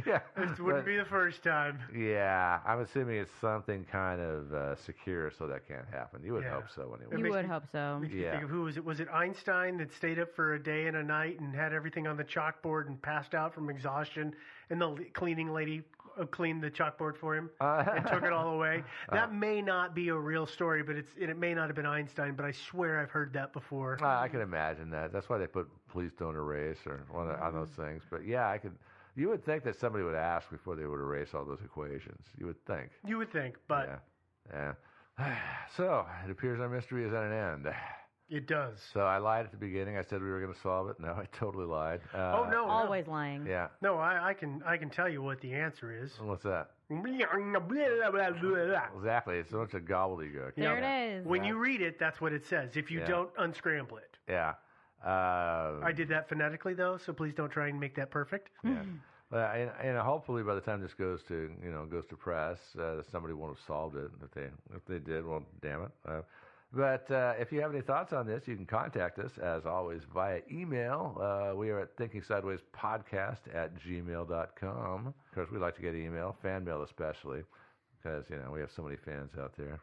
Yeah. This wouldn't be the first time. Yeah, I'm assuming it's something kind of secure so that can't happen. You would hope so anyway. You would hope so. Makes me think of who was it? Was it Einstein that stayed up for a day and a night and had everything on the chalkboard and passed out from exhaustion, and the cleaning lady cleaned the chalkboard for him and took it all away? That may not be a real story, but it may not have been Einstein, but I swear I've heard that before. I can imagine that. That's why they put "please don't erase" or on those things. But yeah, I could. You would think that somebody would ask before they would erase all those equations. You would think. You would think, but yeah. So it appears our mystery is at an end. It does. So I lied at the beginning. I said we were going to solve it. No, I totally lied. Oh no! Always lying. Yeah. No, I can tell you what the answer is. What's that? Exactly. It's so much a gobbledygook. There it is. When you read it, that's what it says. If you don't unscramble it. Yeah. I did that phonetically though, so please don't try and make that perfect. Yeah. And hopefully by the time this goes to press, somebody won't have solved it. If they did, well, damn it. But if you have any thoughts on this, you can contact us, as always, via email. We are at thinkingsidewayspodcast@gmail.com. Of course, we like to get email, fan mail especially, because, we have so many fans out there.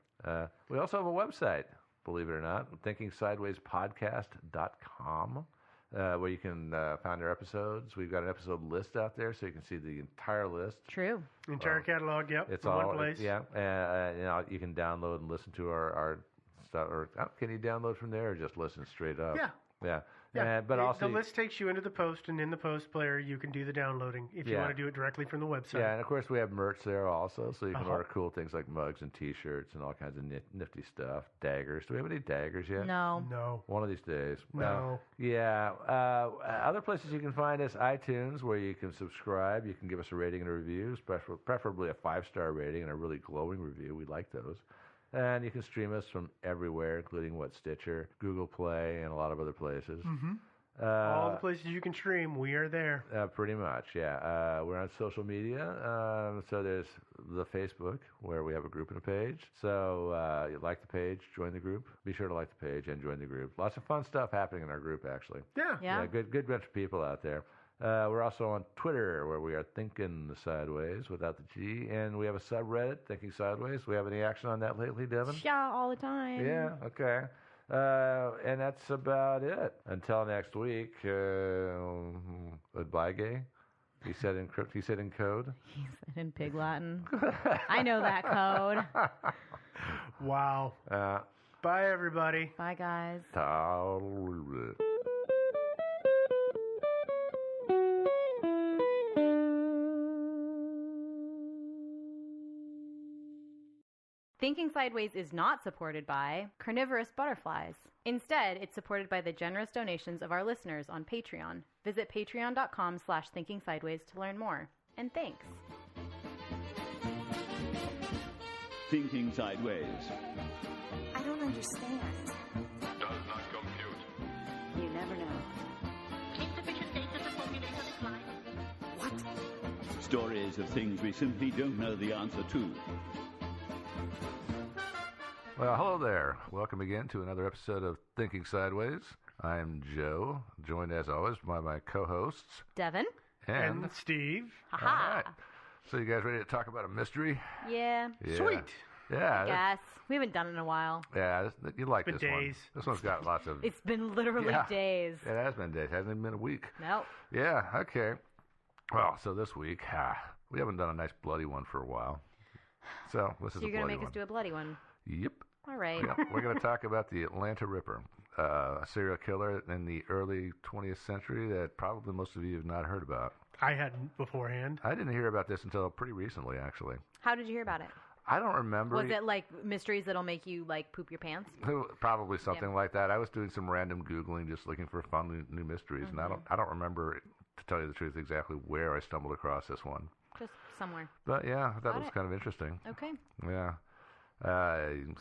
We also have a website, believe it or not, thinkingsidewayspodcast.com, where you can find our episodes. We've got an episode list out there, so you can see the entire list. True. Entire catalog, yep. It's in all one place. Yeah. You can download and listen to our stuff. Or can you download from there or just listen straight up? Yeah. Yeah. But also, the list takes you into the post, and in the post player, you can do the downloading if you want to do it directly from the website. Yeah, and of course, we have merch there also, so you can order cool things like mugs and T-shirts and all kinds of nifty stuff. Daggers. Do we have any daggers yet? No. One of these days. No. Other places you can find us: iTunes, where you can subscribe. You can give us a rating and a review, preferably a 5-star rating and a really glowing review. We like those. And you can stream us from everywhere, including Stitcher, Google Play, and a lot of other places. Mm-hmm. All the places you can stream, we are there. Pretty much, yeah. We're on social media. So there's the Facebook, where we have a group and a page. So you like the page, join the group. Be sure to like the page and join the group. Lots of fun stuff happening in our group, actually. Yeah. Good bunch of people out there. We're also on Twitter, where we are Thinking Sideways without the G, and we have a subreddit, Thinking Sideways. We have any action on that lately, Devin? Yeah, all the time. Yeah, okay. And that's about it. Until next week, goodbye, gay. He said in code. He said in Pig Latin. I know that code. Wow. Bye, everybody. Bye, guys. Thinking Sideways is not supported by carnivorous butterflies. Instead, it's supported by the generous donations of our listeners on Patreon. Visit patreon.com/thinkingsideways to learn more. And thanks. Thinking Sideways. I don't understand. Does not compute. You never know. Insufficient data to formulate a decline. What? Stories of things we simply don't know the answer to. Well, hello there. Welcome again to another episode of Thinking Sideways. I am Joe, joined as always by my co-hosts, Devin. And Steve. Ha-ha. All right. So you guys ready to talk about a mystery? Yeah. Sweet. Yeah. Yes. We haven't done it in a while. Yeah, you like It's this been one. days. This one's got lots of... It's been literally days. It has been days. It hasn't even been a week. Nope. Yeah, okay. Well, so this week, we haven't done a nice bloody one for a while. So this is a bloody one. You're going to make us do a bloody one. Yep. All right. Yep. We're going to talk about the Atlanta Ripper, a serial killer in the early 20th century that probably most of you have not heard about. I hadn't beforehand. I didn't hear about this until pretty recently, actually. How did you hear about it? I don't remember. Was it like mysteries that'll make you like poop your pants? Probably something like that. I was doing some random Googling, just looking for fun new mysteries, and I don't remember, to tell you the truth, exactly where I stumbled across this one. Just somewhere. But yeah, that was kind of interesting. Okay. Yeah.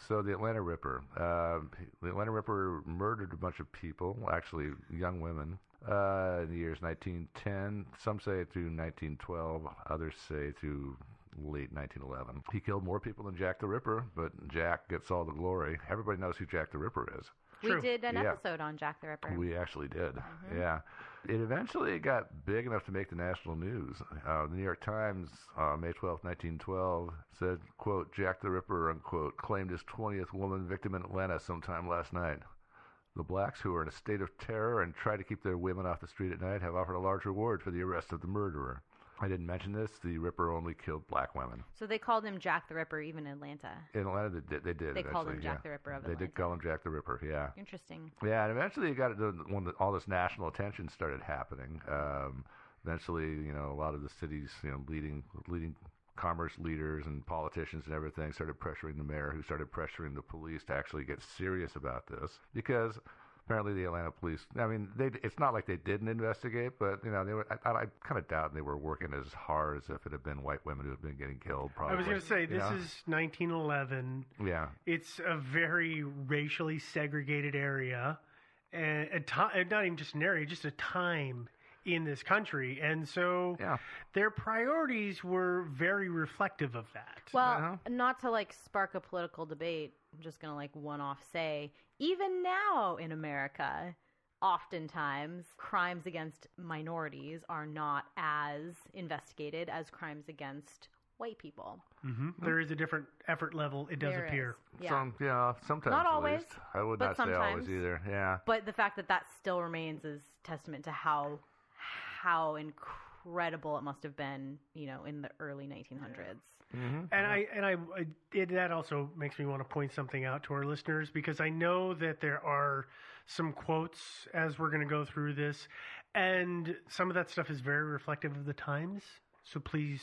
So the Atlanta Ripper. The Atlanta Ripper murdered a bunch of people, actually young women, in the years 1910. Some say to 1912. Others say to late 1911. He killed more people than Jack the Ripper, but Jack gets all the glory. Everybody knows who Jack the Ripper is. True. We did an Yeah. episode on Jack the Ripper. We actually did. Yeah. It eventually got big enough to make the national news. The New York Times, May 12, 1912, said, quote, Jack the Ripper, unquote, claimed his 20th woman victim in Atlanta sometime last night. The blacks, who are in a state of terror and try to keep their women off the street at night, have offered a large reward for the arrest of the murderer. I didn't mention this. The Ripper only killed black women. So they called him Jack the Ripper even in Atlanta. In Atlanta, they did. They called him eventually, Jack the Ripper of They Atlanta. did call him Jack the Ripper, yeah. Interesting. Yeah, and eventually it got when all this national attention started happening. Eventually, a lot of the cities, leading commerce leaders and politicians and everything started pressuring the mayor, who started pressuring the police to actually get serious about this, because apparently the Atlanta police, it's not like they didn't investigate, but, they were, I kind of doubt they were working as hard as if it had been white women who had been getting killed, probably. I was going to say, this is 1911. Yeah. It's a very racially segregated area, and not even just an area, just a time in this country. And so their priorities were very reflective of that. Well, not to spark a political debate, I'm just going to one-off say, even now in America, oftentimes crimes against minorities are not as investigated as crimes against white people. Mm-hmm. There is a different effort level, it does appear. Is, yeah. Sometimes not at always, least. I would but not say always either, yeah. But the fact that still remains is testament to how incredible it must have been, in the early 1900s. Mm-hmm. And that also makes me want to point something out to our listeners, because I know that there are some quotes as we're going to go through this, and some of that stuff is very reflective of the times. So please,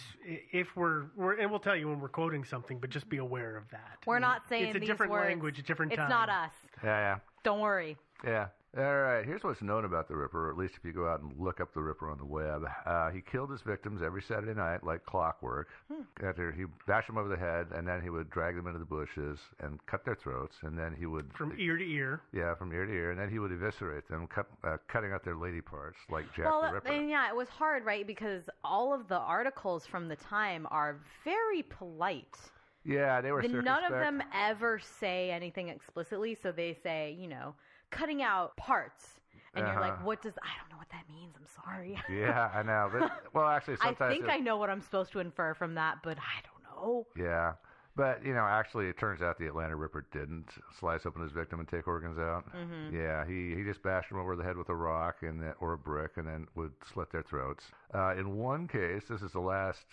if and we'll tell you when we're quoting something, but just be aware of that. We're not saying it's a these different words. language, a different time. It's not us. Yeah. Don't worry. Yeah. All right, here's what's known about the Ripper, or at least if you go out and look up the Ripper on the web. He killed his victims every Saturday night like clockwork. After he bashed them over the head, and then he would drag them into the bushes and cut their throats, and then he would... From ear to ear. Yeah, from ear to ear, and then he would eviscerate them, cutting out their lady parts like Jack the Ripper. And yeah, it was hard, right, because all of the articles from the time are very polite. Yeah, they were circumspect. None of them ever say anything explicitly, so they say, cutting out parts. And you're like, what does... I don't know what that means. I'm sorry. Yeah, I know. But, well, actually, sometimes... I think I know what I'm supposed to infer from that, but I don't know. Yeah. But, actually, it turns out the Atlanta Ripper didn't slice open his victim and take organs out. Mm-hmm. Yeah, he just bashed them over the head with a rock or a brick and then would slit their throats. In one case, this is the last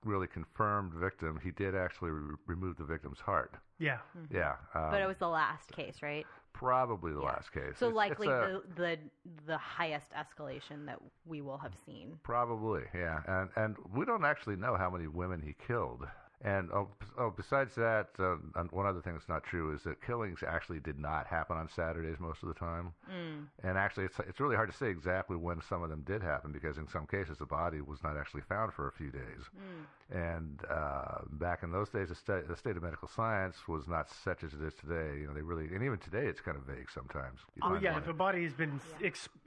really confirmed victim, he did actually remove the victim's heart. Yeah. Mm-hmm. Yeah. But it was the last case, right? Probably the last case. So likely the highest escalation that we will have seen. Probably, yeah. And we don't actually know how many women he killed. And besides that, one other thing that's not true is that killings actually did not happen on Saturdays most of the time. And actually, it's really hard to say exactly when some of them did happen, because in some cases the body was not actually found for a few days. And back in those days, the state of medical science was not such as it is today. And even today it's kind of vague sometimes. If a body has been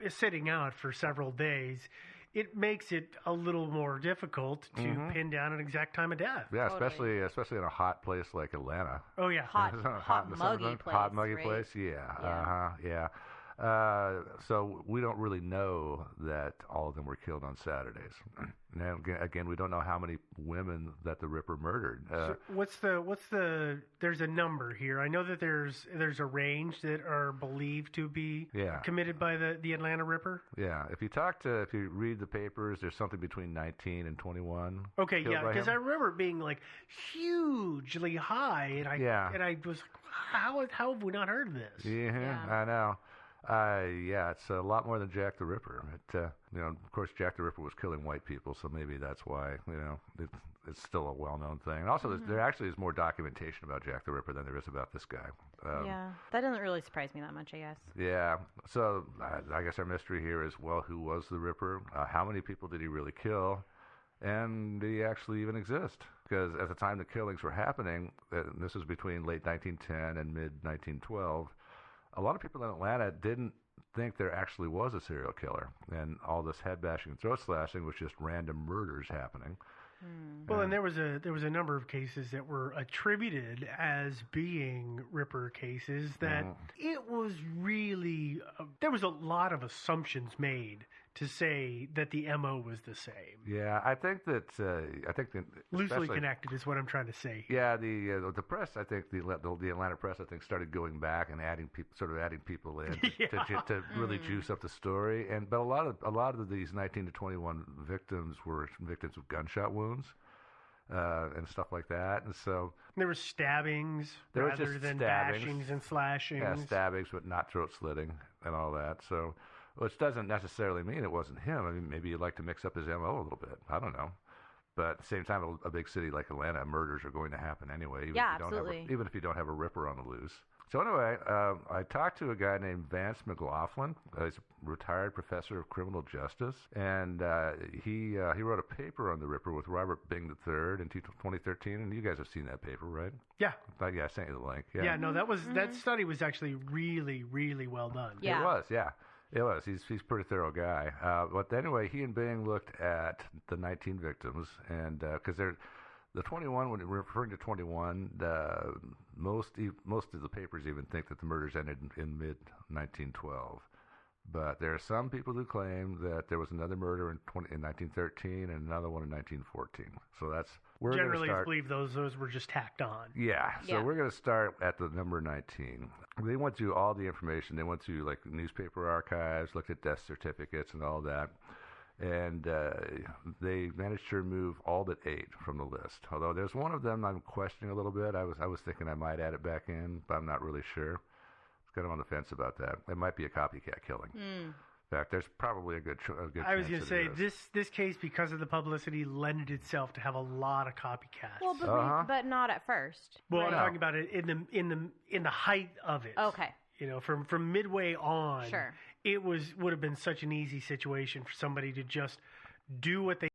sitting out for several days, it makes it a little more difficult to pin down an exact time of death. Yeah, Totally. especially in a hot place like Atlanta. Oh yeah, hot muggy place. Hot muggy right? place. Yeah. So we don't really know that all of them were killed on Saturdays. Now again, we don't know how many women that the Ripper murdered. So what's the? There's a number here. I know that there's a range that are believed to be committed by the Atlanta Ripper. Yeah, if you read the papers, there's something between 19 and 21. Okay, yeah, because I remember it being hugely high, and I was like, how have we not heard of this? Yeah. I know. It's a lot more than Jack the Ripper. Of course, Jack the Ripper was killing white people, so maybe that's why, it's still a well-known thing. And also, there actually is more documentation about Jack the Ripper than there is about this guy. That doesn't really surprise me that much, I guess. Yeah, so I guess our mystery here is, well, who was the Ripper? How many people did he really kill? And did he actually even exist? Because at the time the killings were happening, this was between late 1910 and mid-1912, a lot of people in Atlanta didn't think there actually was a serial killer, and all this head bashing and throat slashing was just random murders happening. Well, and there was a number of cases that were attributed as being Ripper cases that it was really there was a lot of assumptions made to say that the MO was the same. Yeah, I think that Loosely connected is what I'm trying to say. Yeah, the press, I think the Atlanta press, I think, started going back and adding people in to really juice up the story. But a lot of these 19 to 21 victims were victims of gunshot wounds. And stuff like that, and so there were stabbings rather than bashings and slashings. Yeah, stabbings, but not throat slitting and all that. So, which doesn't necessarily mean it wasn't him. I mean, maybe you'd like to mix up his MO a little bit. I don't know. But at the same time, a big city like Atlanta, murders are going to happen anyway. Even if you don't have a Ripper on the loose. So anyway, I talked to a guy named Vance McLaughlin. He's a retired professor of criminal justice, and he wrote a paper on the Ripper with Robert Bing III in 2013. And you guys have seen that paper, right? Yeah. I sent you the link. Yeah. No, that study was actually really, really well done. Yeah. It was. Yeah. It was. He's a pretty thorough guy. But anyway, he and Bing looked at the 19 victims, and because the 21, when we're referring to 21, most of the papers even think that the murders ended in mid-1912. But there are some people who claim that there was another murder in 1913 and another one in 1914. So we're generally believe those were just tacked on. Yeah. So we're going to start at the number 19. They went through all the information. They went through like newspaper archives, looked at death certificates and all that. And they managed to remove all but 8 from the list. Although there's one of them I'm questioning a little bit. I was thinking I might add it back in, but I'm not really sure. It's kind of on the fence about that. It might be a copycat killing. In fact, there's probably a good I was going to say this case, because of the publicity, lended itself to have a lot of copycats. Well, but not at first. Well, right? I'm talking about it in the height of it. Okay. You know, from midway on, sure. It would have been such an easy situation for somebody to just do what they